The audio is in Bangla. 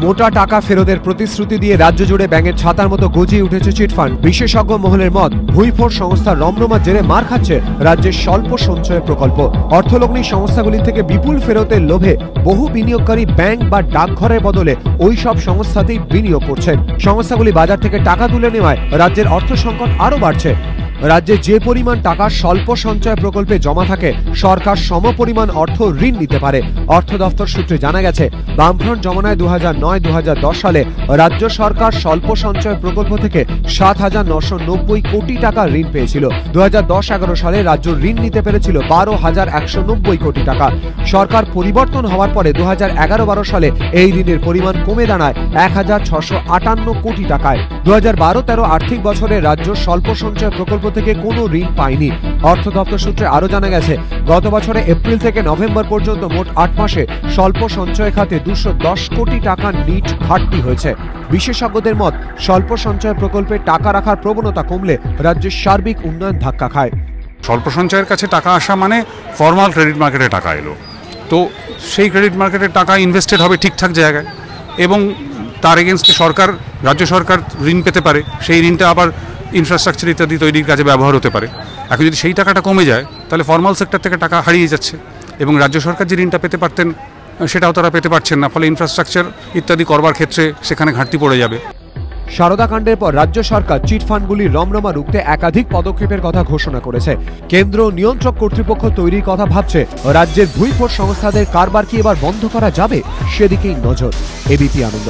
মোটা টাকা ফেরতের প্রতিশ্রুতি দিয়ে রাজ্য জুড়ে ব্যাঙের ছাতার মতো গজিয়ে উঠেছে চিটফান্ড। বিশেষজ্ঞ মহলের মত, ভুইফোর সংস্থার রমরমা জেরে মার খাচ্ছে রাজ্যের স্বল্প সঞ্চয় প্রকল্প। অর্থলগ্নি সংস্থাগুলি থেকে বিপুল ফেরতের লোভে বহু বিনিয়োগকারী ব্যাংক বা ডাকঘরের বদলে ওই সব সংস্থাতেই বিনিয়োগ করছেন। সংস্থাগুলি বাজার থেকে টাকা তুলে নেওয়ায় রাজ্যের অর্থ সংকট আরও বাড়ছে। রাজ্যে যে পরিমাণ টাকা স্বল্প সঞ্চয় প্রকল্পে জমা থাকে, সরকার সমপরিমাণ অর্থ ঋণ নিতে পারে। অর্থ দফতর সূত্রে জানা গেছে, বামফ্রন্ট জমানায় 2009-2010 সালে রাজ্য সরকার স্বল্প সঞ্চয় প্রকল্প থেকে 7,990 কোটি টাকা ঋণ পেয়েছিল। 2010-11 সালে রাজ্য ঋণ নিতে পেরেছিল 12,190 কোটি টাকা। সরকার পরিবর্তন হওয়ার পরে 2011-12 সালে এই ঋণের পরিমাণ কমে দাঁড়ায় 1,658 কোটি টাকায়। 2012-13 আর্থিক বছরে রাজ্য স্বল্প সঞ্চয় প্রকল্প থেকে কোনো ঋণ পায়নি। অর্থ দপ্তর সূত্রে আরো জানা গেছে, গত বছরে এপ্রিল থেকে নভেম্বর পর্যন্ত মোট 8 মাসে স্বল্প সঞ্চয় খাতে 210 কোটি টাকা নিট ঘাটতি হয়েছে। বিশেষজ্ঞদের মত, স্বল্প সঞ্চয় প্রকল্পে টাকা রাখার প্রবণতা কমলে রাজ্যের সার্বিক উন্নয়ন ধাক্কা খায়। স্বল্প সঞ্চয়ের কাছে টাকা আসা মানে ফর্মাল ক্রেডিট মার্কেটে টাকা এলো, তো সেই ক্রেডিট মার্কেটের টাকা ইনভেস্টেড হবে ঠিকঠাক জায়গায় এবং তার এগেনস্টে রাজ্য সরকার ঋণ পেতে পারে। সেই ঋণটা আবার ইনফ্রাস্ট্রাকচার ইত্যাদি তৈরির কাজে ব্যবহার হতে পারে। এখন যদি সেই টাকাটা কমে যায়, তাহলে ফর্মাল সেক্টর থেকে টাকা হারিয়ে যাচ্ছে এবং রাজ্য সরকার যে ঋণটা পেতে পারতেন সেটাও তারা পেতে পারছেন না। ফলে ইনফ্রাস্ট্রাকচার ইত্যাদি করবার ক্ষেত্রে সেখানে ঘাটতি পড়ে যাবে। সারদা কাণ্ডের পর রাজ্য সরকার চিটফান্ডগুলির রমরমা রুখতে একাধিক পদক্ষেপের কথা ঘোষণা করেছে। কেন্দ্র নিয়ন্ত্রক কর্তৃপক্ষ তৈরির কথা ভাবছে। রাজ্যের ভুইফোর সংস্থাদের কারবার কি এবার বন্ধ করা যাবে, সেদিকেই নজর এবিপি আনন্দ।